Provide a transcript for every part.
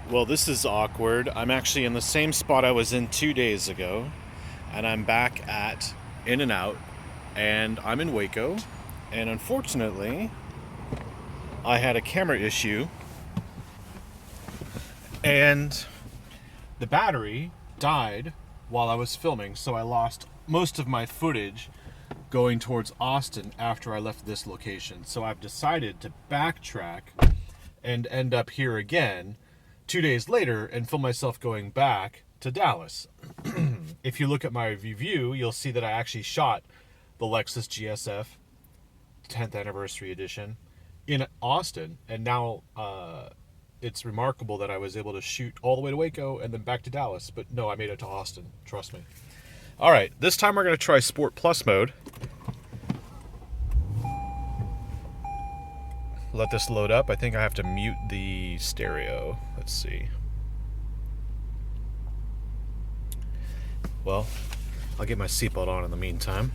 Well, this is awkward. I'm actually in the same spot I was in 2 days ago, and I'm back at In-N-Out, and I'm in Waco, and unfortunately, I had a camera issue, and the battery died while I was filming, so I lost most of my footage going towards Austin after I left this location. So I've decided to backtrack and end up here again 2 days later and film myself going back to Dallas. If you look at my review, you'll see that I actually shot the Lexus GSF 10th anniversary edition in Austin, and now it's remarkable that I was able to shoot all the way to Waco and then back to Dallas. But no, I made it to Austin, trust me. All right, this time we're going to try Sport Plus mode. Let this load up. I think I have to mute the stereo. Let's see. Well, I'll get my seatbelt on in the meantime.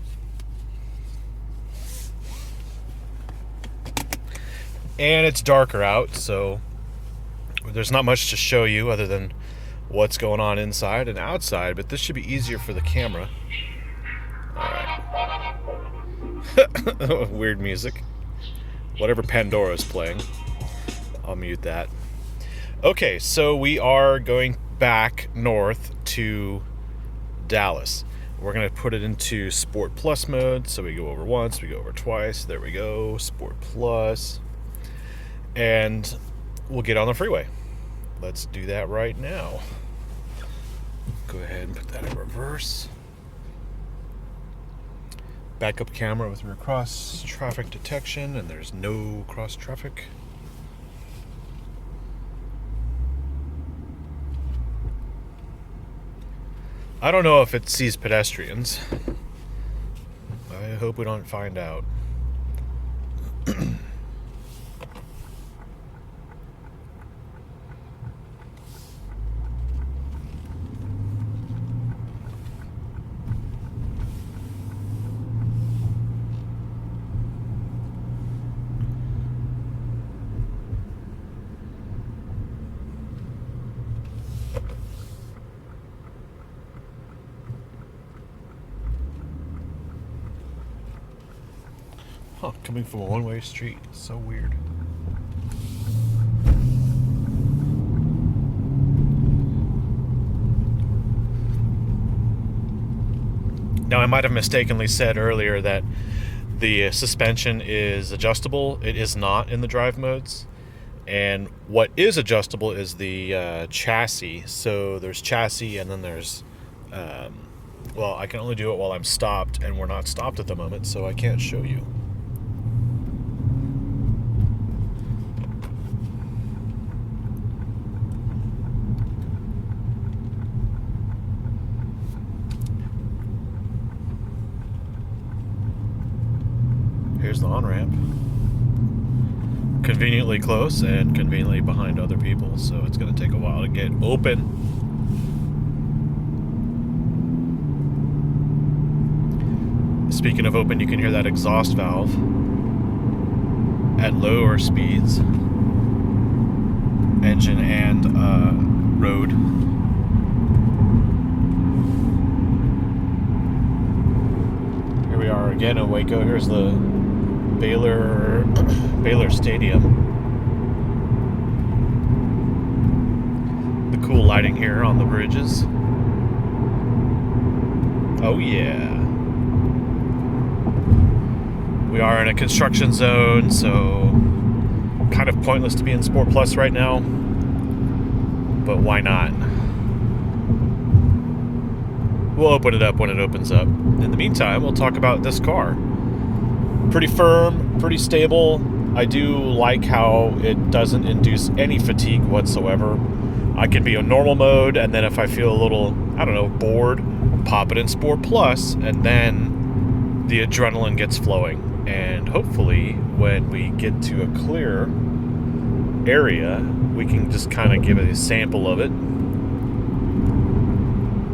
And it's darker out, so there's not much to show you other than what's going on inside and outside, but this should be easier for the camera. All right. Weird music. Whatever Pandora's playing. I'll mute that. Okay, so we are going back north to Dallas. We're going to put it into Sport Plus mode. So we go over once, we go over twice. There we go, Sport Plus. And we'll get on the freeway. Let's do that right now. Go ahead and put that in reverse. Backup camera with rear cross traffic detection, and there's no cross traffic. I don't know if it sees pedestrians. I hope we don't find out. Huh, coming from a one-way street. So weird. Now, I might have mistakenly said earlier that the suspension is adjustable. It is not in the drive modes. And what is adjustable is the chassis. So there's chassis, and then there's well, I can only do it while I'm stopped, and we're not stopped at the moment, so I can't show you. Here's the on-ramp. Conveniently close and conveniently behind other people, so it's going to take a while to get open. Speaking of open, you can hear that exhaust valve at lower speeds. Engine and road. Here we are again in Waco. Here's the Baylor Stadium. The cool lighting here on the bridges. Oh yeah. We are in a construction zone, so kind of pointless to be in Sport Plus right now. But why not? We'll open it up when it opens up. In the meantime, we'll talk about this car. Pretty firm, pretty stable. I do like how it doesn't induce any fatigue whatsoever. I can be in normal mode, and then if I feel a little, I don't know, bored, pop it in Sport Plus, and then the adrenaline gets flowing. And hopefully, when we get to a clear area, we can just kind of give a sample of it.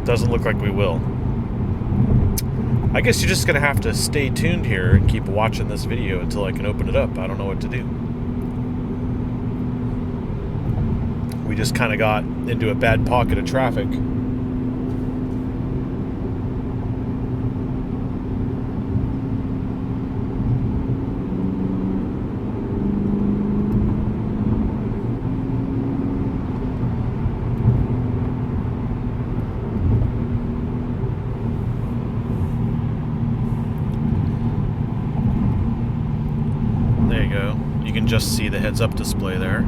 Doesn't look like we will. I guess you're just going to have to stay tuned here and keep watching this video until I can open it up. I don't know what to do. We just kind of got into a bad pocket of traffic. There you go. You can just see the heads-up display there.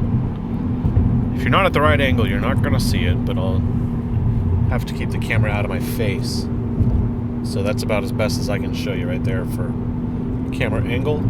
If you're not at the right angle, you're not going to see it, but I'll have to keep the camera out of my face. So that's about as best as I can show you right there for camera angle.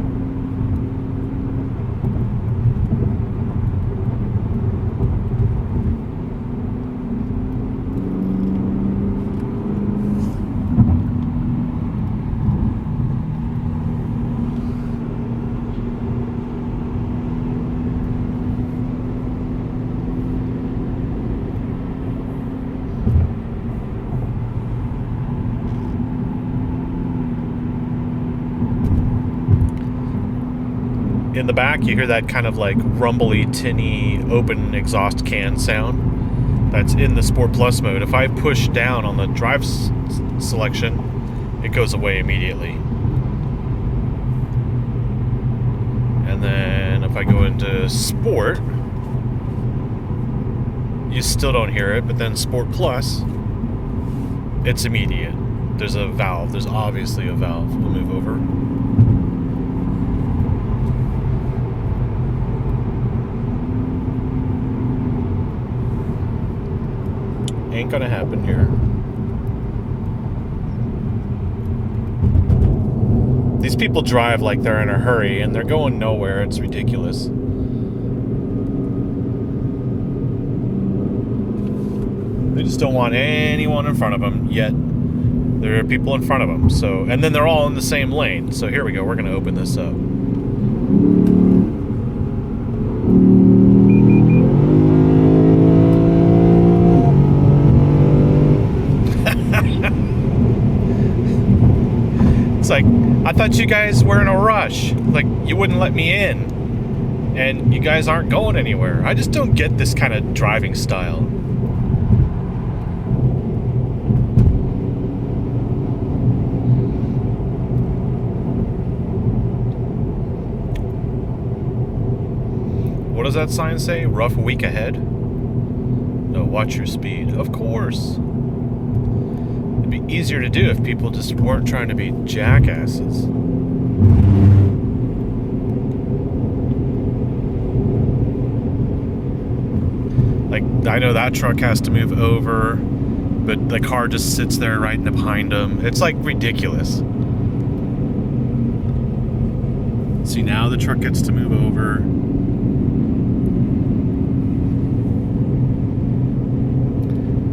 In the back, you hear that kind of like rumbly, tinny, open exhaust can sound. That's in the Sport Plus mode. If I push down on the drive selection, it goes away immediately. And then if I go into Sport, you still don't hear it, but then Sport Plus, it's immediate. There's a valve. There's obviously a valve. We'll move over. Ain't gonna happen here. These people drive like they're in a hurry and they're going nowhere. It's ridiculous. They just don't want anyone in front of them, yet there are people in front of them. So, and then they're all in the same lane. So here we go. We're gonna open this up. It's like, I thought you guys were in a rush. Like, you wouldn't let me in. And you guys aren't going anywhere. I just don't get this kind of driving style. What does that sign say? Rough week ahead? No, watch your speed. Of course. It'd be easier to do if people just weren't trying to be jackasses. Like, I know that truck has to move over, but the car just sits there right behind them. It's like ridiculous. See, now the truck gets to move over.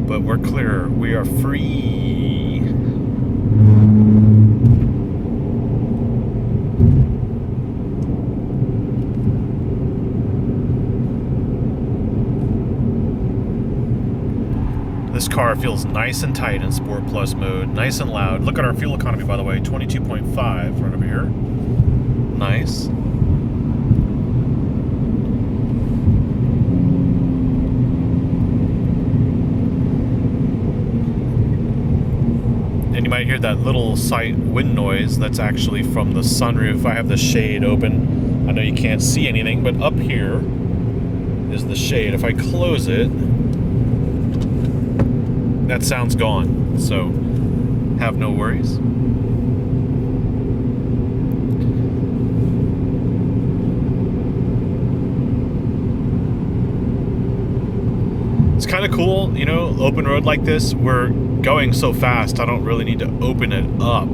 But we're clear. We are free. This car feels nice and tight in Sport Plus mode, nice and loud. Look at our fuel economy, by the way, 22.5 right over here. Nice. And you might hear that little side wind noise. That's actually from the sunroof. I have the shade open. I know you can't see anything, but up here is the shade. If I close it, that sound's gone. So have no worries. It's kind of cool, you know, open road like this. We're going so fast, I don't really need to open it up.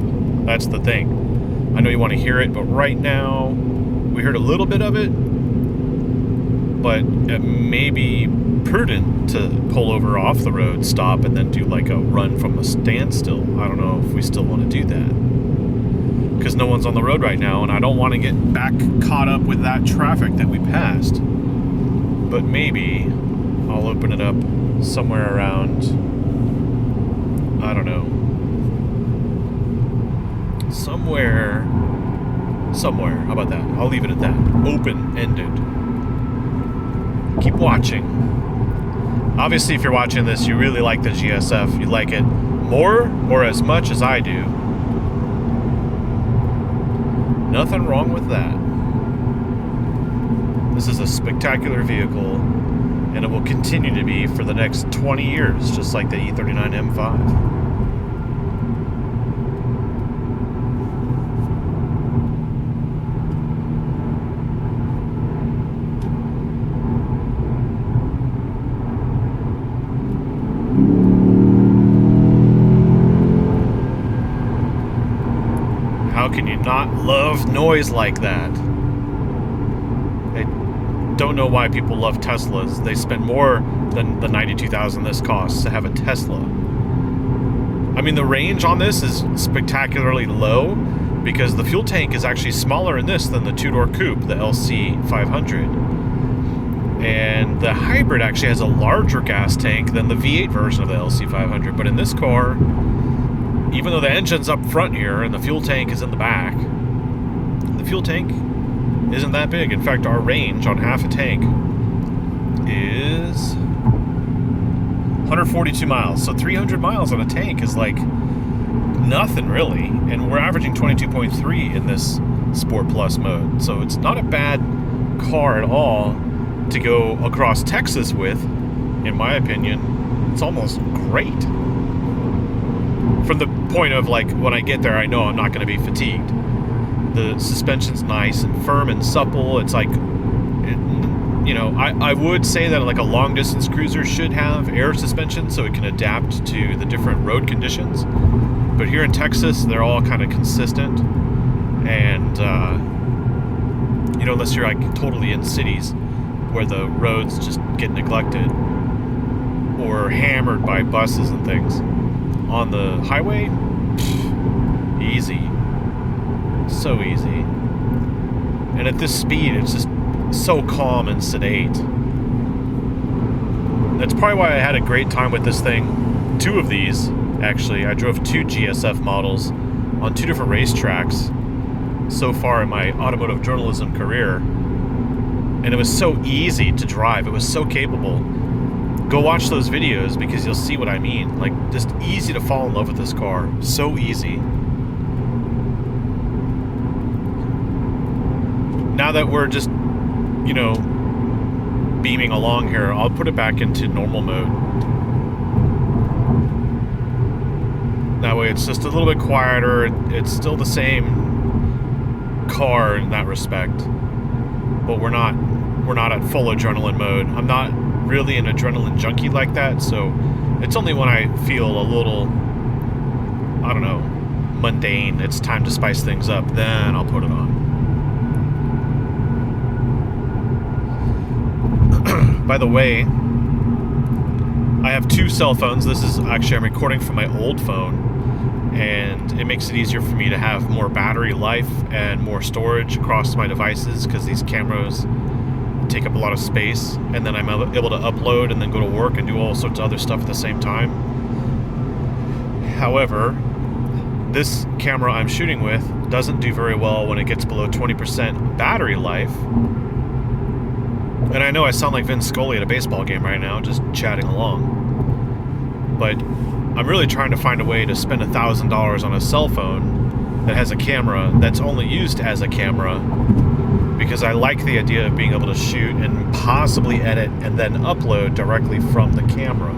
That's the thing. I know you want to hear it, but right now we heard a little bit of it, but it may be prudent to pull over off the road, stop, and then do like a run from a standstill. I don't know if we still want to do that, because no one's on the road right now, and I don't want to get back caught up with that traffic that we passed. But maybe I'll open it up somewhere around, I don't know, somewhere. How about that? I'll leave it at that. Open-ended. Keep watching. Obviously, if you're watching this, you really like the GSF. You like it more or as much as I do. Nothing wrong with that. This is a spectacular vehicle, and it will continue to be for the next 20 years, just like the E39 M5. How can you not love noise like that? I don't know why people love Teslas. They spend more than the $92,000 this costs to have a Tesla. I mean, the range on this is spectacularly low because the fuel tank is actually smaller in this than the two-door coupe, the LC500. And the hybrid actually has a larger gas tank than the V8 version of the LC500. But in this car, even though the engine's up front here and the fuel tank is in the back, the fuel tank isn't that big. In fact, our range on half a tank is 142 miles. So 300 miles on a tank is like nothing really. And we're averaging 22.3 in this Sport Plus mode. So it's not a bad car at all to go across Texas with, in my opinion. It's almost great. From the point of, like, when I get there, I know I'm not going to be fatigued. The suspension's nice and firm and supple. It's like, you know, I would say that like a long distance cruiser should have air suspension so it can adapt to the different road conditions. But here in Texas, they're all kind of consistent. And, you know, unless you're like totally in cities where the roads just get neglected or hammered by buses and things. On the highway, easy. So easy. And at this speed, it's just so calm and sedate. That's probably why I had a great time with this thing. Two of these, actually. I drove two GSF models on two different racetracks so far in my automotive journalism career. And it was so easy to drive. It was so capable. Go watch those videos because you'll see what I mean. Like, just easy to fall in love with this car. So easy. Now that we're just, you know, beaming along here, I'll put it back into normal mode. That way it's just a little bit quieter. It's still the same car in that respect. But we're not at full adrenaline mode. I'm not really an adrenaline junkie like that, so it's only when I feel a little, I don't know, mundane, it's time to spice things up, then I'll put it on. By the way, I have two cell phones. This is actually, I'm recording from my old phone, and it makes it easier for me to have more battery life and more storage across my devices because these cameras take up a lot of space, and then I'm able to upload and then go to work and do all sorts of other stuff at the same time. However, this camera I'm shooting with doesn't do very well when it gets below 20% battery life. And I know I sound like Vince Scully at a baseball game right now, just chatting along. But I'm really trying to find a way to spend $1,000 on a cell phone that has a camera that's only used as a camera, because I like the idea of being able to shoot and possibly edit and then upload directly from the camera.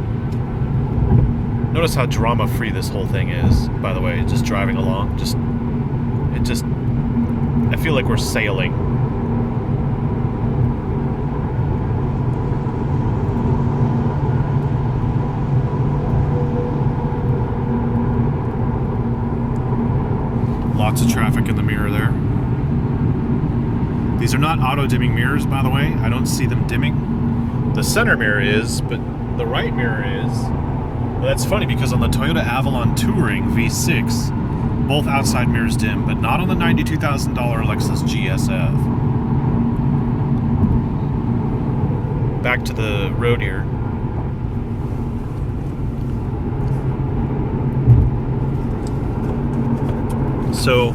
Notice how drama-free this whole thing is, by the way, just driving along. I feel like we're sailing. Lots of traffic in the mirror there. These are not auto-dimming mirrors, by the way. I don't see them dimming. The center mirror is, but the right mirror is. Well, that's funny because on the Toyota Avalon Touring V6, both outside mirrors dim, but not on the $92,000 Lexus GSF. Back to the road here. So,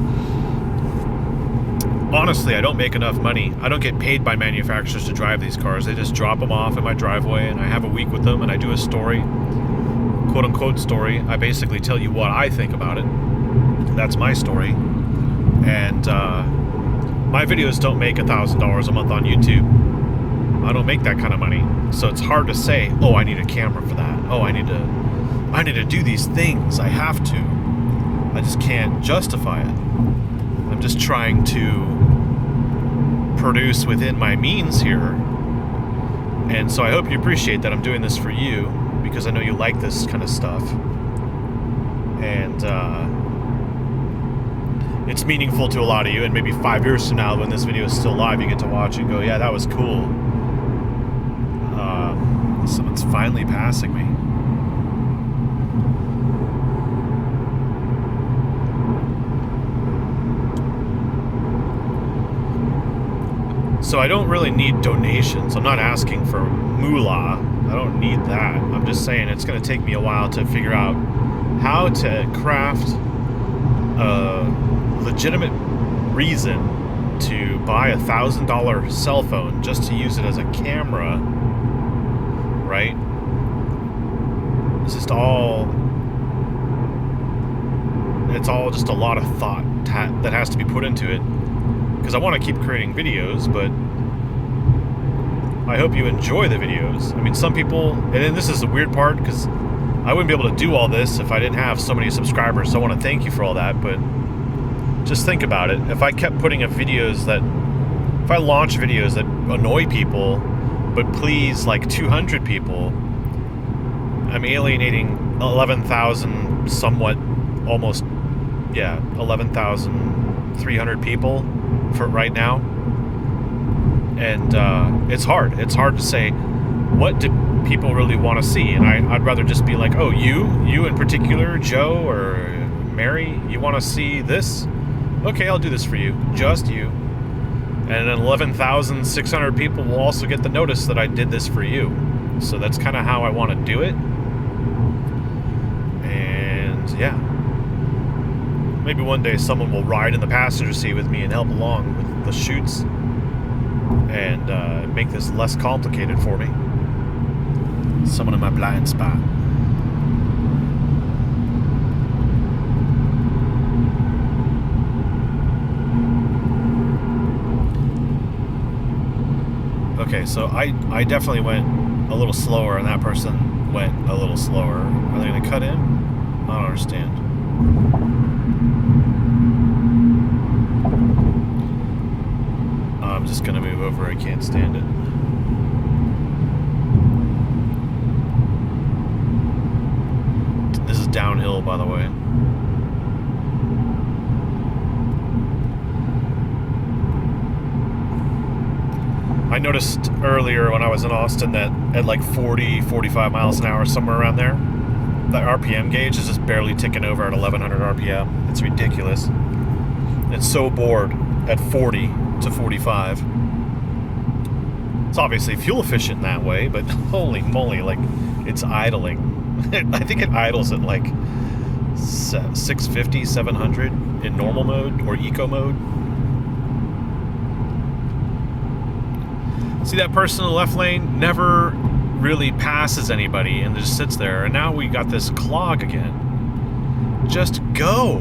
honestly, I don't make enough money. I don't get paid by manufacturers to drive these cars. They just drop them off in my driveway, and I have a week with them, and I do a story, quote-unquote story. I basically tell you what I think about it. That's my story. And my videos don't make $1,000 a month on YouTube. I don't make that kind of money. So it's hard to say, oh, I need a camera for that. Oh, I need to do these things. I have to. I just can't justify it. I'm just trying to produce within my means here. And so I hope you appreciate that I'm doing this for you, because I know you like this kind of stuff. And it's meaningful to a lot of you, and maybe 5 years from now when this video is still live, you get to watch and go, yeah, that was cool. Someone's finally passing me. So I don't really need donations. I'm not asking for moolah. I don't need that. I'm just saying it's going to take me a while to figure out how to craft a legitimate reason to buy $1,000 cell phone just to use it as a camera, right? It's all just a lot of thought that has to be put into it, because I want to keep creating videos, but I hope you enjoy the videos. I mean, some people, and then this is the weird part, because I wouldn't be able to do all this if I didn't have so many subscribers, so I want to thank you for all that, but just think about it. If I kept putting up videos if I launch videos that annoy people, but please like 200 people, I'm alienating 11,000 somewhat, almost, 11,300 people for right now. And it's hard to say what do people really want to see, and I'd rather just be like, oh, you in particular, Joe or Mary, you want to see this? Okay, I'll do this for you, just you. And then 11,600 people will also get the notice that I did this for you. So that's kind of how I want to do it. And yeah, maybe one day someone will ride in the passenger seat with me and help along with the shoots and make this less complicated for me. Someone in my blind spot. Okay, so I definitely went a little slower, and that person went a little slower. Are they going to cut in? I don't understand. I'm just going to move over. I can't stand it. This is downhill, by the way. I noticed earlier when I was in Austin that at like 40, 45 miles an hour, somewhere around there, the RPM gauge is just barely ticking over at 1100 RPM. It's ridiculous. It's so bored at 40 to 45. It's obviously fuel efficient in that way, but holy moly, like, it's idling. I think it idles at like 650, 700 in normal mode or eco mode. See, that person in the left lane never really passes anybody and just sits there. And now we got this clog again. Just go.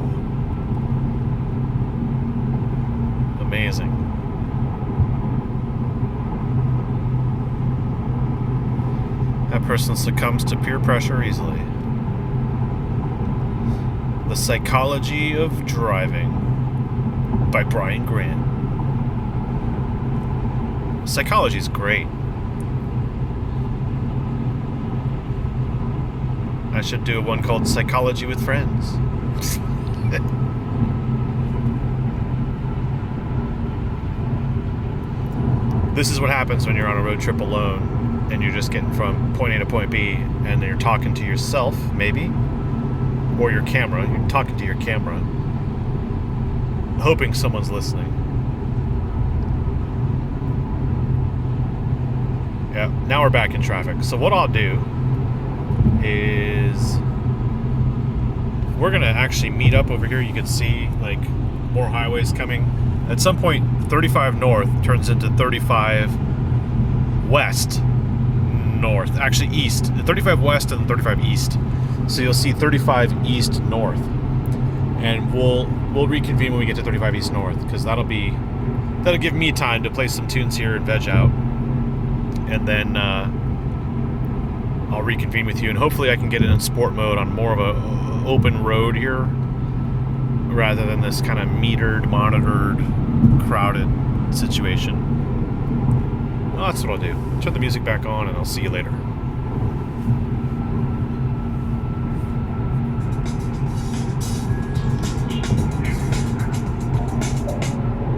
Amazing. That person succumbs to peer pressure easily. The Psychology of Driving by Brian Grant. Psychology is great. I should do one called Psychology with Friends. This is what happens when you're on a road trip alone and you're just getting from point A to point B, and you're talking to yourself, maybe, or your camera. You're talking to your camera, hoping someone's listening. Yeah, now we're back in traffic. So what I'll do is we're gonna actually meet up over here. You can see like more highways coming. At some point, 35 north turns into 35 west north. Actually, east. 35 west and 35 east. So you'll see 35 east north. And we'll reconvene when we get to 35 east north, because that'll give me time to play some tunes here and veg out. And then I'll reconvene with you, and hopefully I can get it in sport mode on more of a open road here, rather than this kind of metered, monitored, crowded situation. Well, that's what I'll do. Turn the music back on, and I'll see you later.